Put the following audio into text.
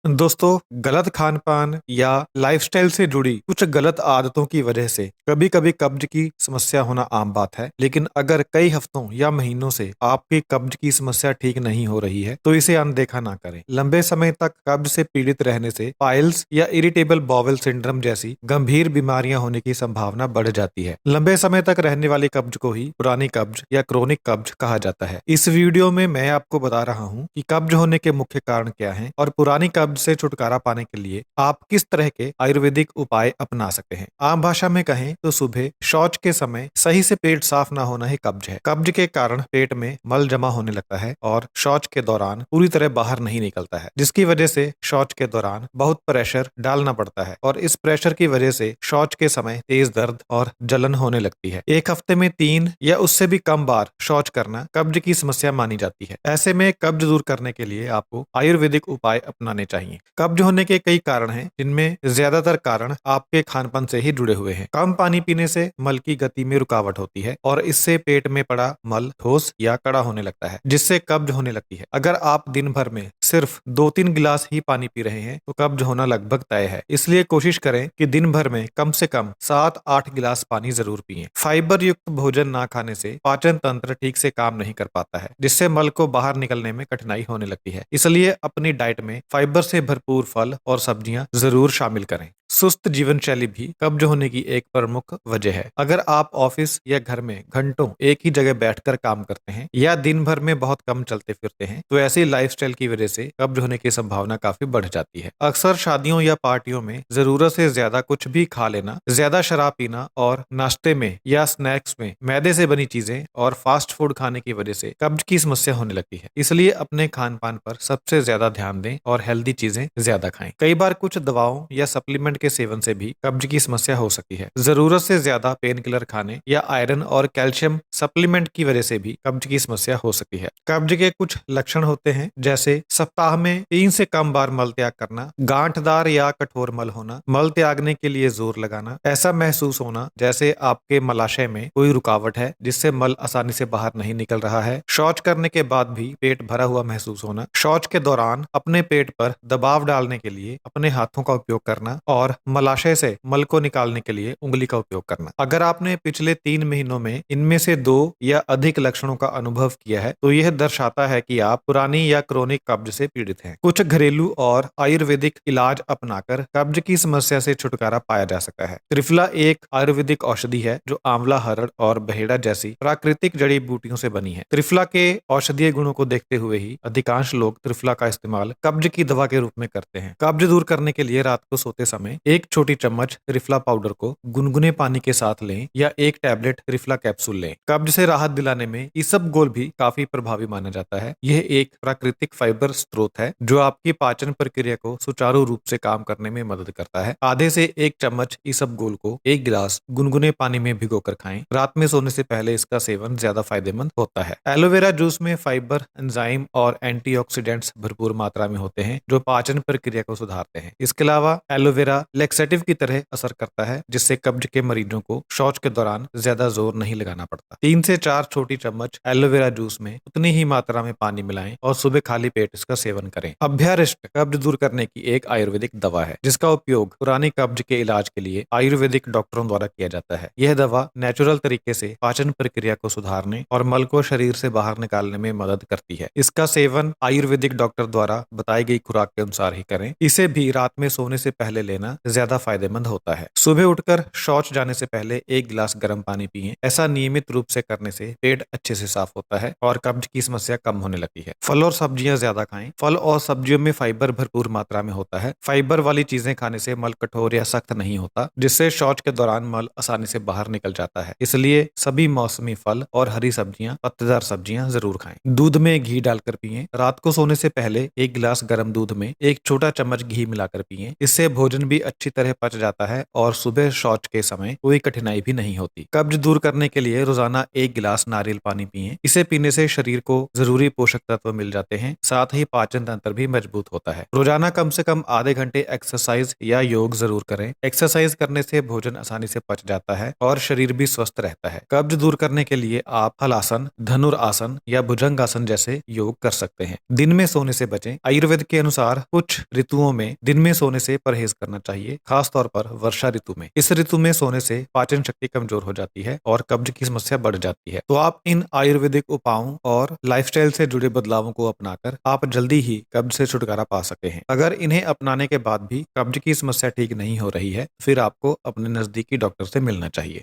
दोस्तों, गलत खान-पान या लाइफ़स्टाइल से जुड़ी कुछ गलत आदतों की वजह से कभी-कभी कब्ज़ की समस्या होना आम बात है। लेकिन अगर कई हफ्तों या महीनों से आपकी कब्ज़ की समस्या ठीक नहीं हो रही है, तो इसे अनदेखा ना करें। लंबे समय तक कब्ज़ से पीड़ित रहने से पाइल्स या इरिटेबल बाउल सिंड्रोम जैसी गंभीर बीमारियां होने की संभावना बढ़ जाती है। लंबे समय तक रहने वाली कब्ज़ को ही पुरानी कब्ज़ या क्रोनिक कब्ज़ कहा जाता है। इस वीडियो में मैं आपको बता रहा हूँ कि कब्ज़ होने के मुख्य कारण क्या हैं और पुरानी कब्ज़ से छुटकारा पाने के लिए आप किस तरह के आयुर्वेदिक उपाय अपना सकते हैं। आम भाषा में कहें तो सुबह शौच के समय सही से पेट साफ ना होना ही कब्ज है। कब्ज के कारण पेट में मल जमा होने लगता है और शौच के दौरान पूरी तरह बाहर नहीं निकलता है, जिसकी वजह से शौच के दौरान बहुत प्रेशर डालना पड़ता है और इस प्रेशर की वजह से शौच के समय तेज दर्द और जलन होने लगती है। एक हफ्ते में 3 या उससे भी कम बार शौच करना कब्ज की समस्या मानी जाती है। ऐसे में कब्ज दूर करने के लिए आपको आयुर्वेदिक उपाय अपनाने चाहिए। कब्ज होने के कई कारण हैं, जिनमें ज्यादातर कारण आपके खानपान से ही जुड़े हुए हैं। कम पानी पीने से मल की गति में रुकावट होती है और इससे पेट में पड़ा मल ठोस या कड़ा होने लगता है, जिससे कब्ज होने लगती है। अगर आप दिन भर में सिर्फ 2-3 गिलास ही पानी पी रहे हैं तो कब्ज होना लगभग तय है। इसलिए कोशिश करें कि दिन भर में कम से कम 7-8 गिलास पानी जरूर पिएं। फाइबर युक्त भोजन ना खाने से पाचन तंत्र ठीक से काम नहीं कर पाता है, जिससे मल को बाहर निकलने में कठिनाई होने लगती है। इसलिए अपनी डाइट में फाइबर से भरपूर फल और सब्जियां जरूर शामिल करें। सुस्त जीवन शैली भी कब्ज होने की एक प्रमुख वजह है। अगर आप ऑफिस या घर में घंटों एक ही जगह बैठकर काम करते हैं या दिन भर में बहुत कम चलते फिरते हैं, तो ऐसी लाइफस्टाइल की वजह से कब्ज होने की संभावना काफी बढ़ जाती है। अक्सर शादियों या पार्टियों में जरूरत से ज्यादा कुछ भी खा लेना, ज्यादा शराब पीना और नाश्ते में या स्नैक्स में मैदे से बनी चीजें और फास्ट फूड खाने की वजह से कब्ज की समस्या होने लगती है। इसलिए अपने खान पान पर सबसे ज्यादा ध्यान दें और हेल्दी चीजें ज्यादा खाएं। कई बार कुछ दवाओं या सप्लीमेंट के सेवन से भी कब्ज की समस्या हो सकती है। जरूरत से ज्यादा पेन किलर खाने या आयरन और कैल्शियम सप्लीमेंट की वजह से भी कब्ज की समस्या हो सकती है। कब्ज के कुछ लक्षण होते हैं, जैसे सप्ताह में 3 से कम बार मल त्याग करना, गांठदार या कठोर मल होना, मल त्यागने के लिए जोर लगाना, ऐसा महसूस होना जैसे आपके मलाशय में कोई रुकावट है जिससे मल आसानी से बाहर नहीं निकल रहा है, शौच करने के बाद भी पेट भरा हुआ महसूस होना, शौच के दौरान अपने पेट पर दबाव डालने के लिए अपने हाथों का उपयोग करना और मलाशय से मल को निकालने के लिए उंगली का उपयोग करना। अगर आपने पिछले 3 महीनों में इनमें से 2 या अधिक लक्षणों का अनुभव किया है, तो यह दर्शाता है कि आप पुरानी या क्रोनिक कब्ज से पीड़ित हैं। कुछ घरेलू और आयुर्वेदिक इलाज अपनाकर कब्ज की समस्या से छुटकारा पाया जा सकता है। त्रिफला एक आयुर्वेदिक औषधि है जो आंवला, हरड़ और बहेड़ा जैसी प्राकृतिक जड़ी बूटियों से बनी है। त्रिफला के औषधीय गुणों को देखते हुए ही अधिकांश लोग त्रिफला का इस्तेमाल कब्ज की दवा के रूप में करते हैं। कब्ज दूर करने के लिए रात को सोते समय 1 छोटी चम्मच त्रिफला पाउडर को गुनगुने पानी के साथ लें या 1 टैबलेट त्रिफला कैप्सूल लें। कब्ज से राहत दिलाने में इसबगोल भी काफी प्रभावी माना जाता है। यह एक प्राकृतिक फाइबर स्रोत है जो आपकी पाचन प्रक्रिया को सुचारू रूप से काम करने में मदद करता है। आधे से 1 चम्मच इसबगोल को 1 गिलास गुनगुने पानी में भिगोकर खाएं। रात में सोने से पहले इसका सेवन ज्यादा फायदेमंद होता है। एलोवेरा जूस में फाइबर, एंजाइम और एंटीऑक्सीडेंट्स भरपूर मात्रा में होते हैं जो पाचन प्रक्रिया को सुधारते हैं। इसके अलावा एलोवेरा लेक्सेटिव की तरह असर करता है, जिससे कब्ज के मरीजों को शौच के दौरान ज्यादा जोर नहीं लगाना पड़ता। 3 से 4 छोटी चम्मच एलोवेरा जूस में उतनी ही मात्रा में पानी मिलाएं और सुबह खाली पेट इसका सेवन करें। अभ्यारिष्ट कब्ज दूर करने की एक आयुर्वेदिक दवा है जिसका उपयोग पुरानी कब्ज के इलाज के लिए आयुर्वेदिक डॉक्टरों द्वारा किया जाता है। यह दवा नेचुरल तरीके से पाचन प्रक्रिया को सुधारने और मल को शरीर से बाहर निकालने में मदद करती है। इसका सेवन आयुर्वेदिक डॉक्टर द्वारा बताई गई खुराक के अनुसार ही करें। इसे भी रात में सोने से पहले लेना ज्यादा फायदेमंद होता है। सुबह उठकर शौच जाने से पहले 1 गिलास गर्म पानी पिएं। ऐसा नियमित रूप से करने से पेट अच्छे से साफ होता है और कब्ज की समस्या कम होने लगती है। फल और सब्जियां ज्यादा खाएं। फल और सब्जियों में फाइबर भरपूर मात्रा में होता है। फाइबर वाली चीजें खाने से मल कठोर या सख्त नहीं होता, जिससे शौच के दौरान मल आसानी से बाहर निकल जाता है। इसलिए सभी मौसमी फल और हरी सब्जियां, पत्तेदार सब्जियां जरूर खाएं। दूध में घी डालकर पिएं। रात को सोने से पहले 1 गिलास गर्म दूध में 1 छोटा चम्मच घी मिलाकर पिएं। इससे भोजन भी अच्छी तरह पच जाता है और सुबह शौच के समय कोई कठिनाई भी नहीं होती। कब्ज दूर करने के लिए रोजाना 1 गिलास नारियल पानी पिएं। इसे पीने से शरीर को जरूरी पोषक तत्व मिल जाते हैं, साथ ही पाचन तंत्र भी मजबूत होता है। रोजाना कम से कम आधे घंटे एक्सरसाइज या योग जरूर करें। एक्सरसाइज करने से भोजन आसानी से पच जाता है और शरीर भी स्वस्थ रहता है। कब्ज दूर करने के लिए आप हलासन, धनुरासन या भुजंगासन जैसे योग कर सकते हैं। दिन में सोने से बचें। आयुर्वेद के अनुसार कुछ ऋतुओं में दिन में सोने से परहेज करना चाहिए, खासतौर पर वर्षा ऋतु में। इस ऋतु में सोने से पाचन शक्ति कमजोर हो जाती है और कब्ज की समस्या बढ़ जाती है। तो आप इन आयुर्वेदिक उपायों और लाइफस्टाइल से जुड़े बदलावों को अपनाकर आप जल्दी ही कब्ज से छुटकारा पा सकते हैं। अगर इन्हें अपनाने के बाद भी कब्ज की समस्या ठीक नहीं हो रही है, फिर आपको अपने नजदीकी डॉक्टर से मिलना चाहिए।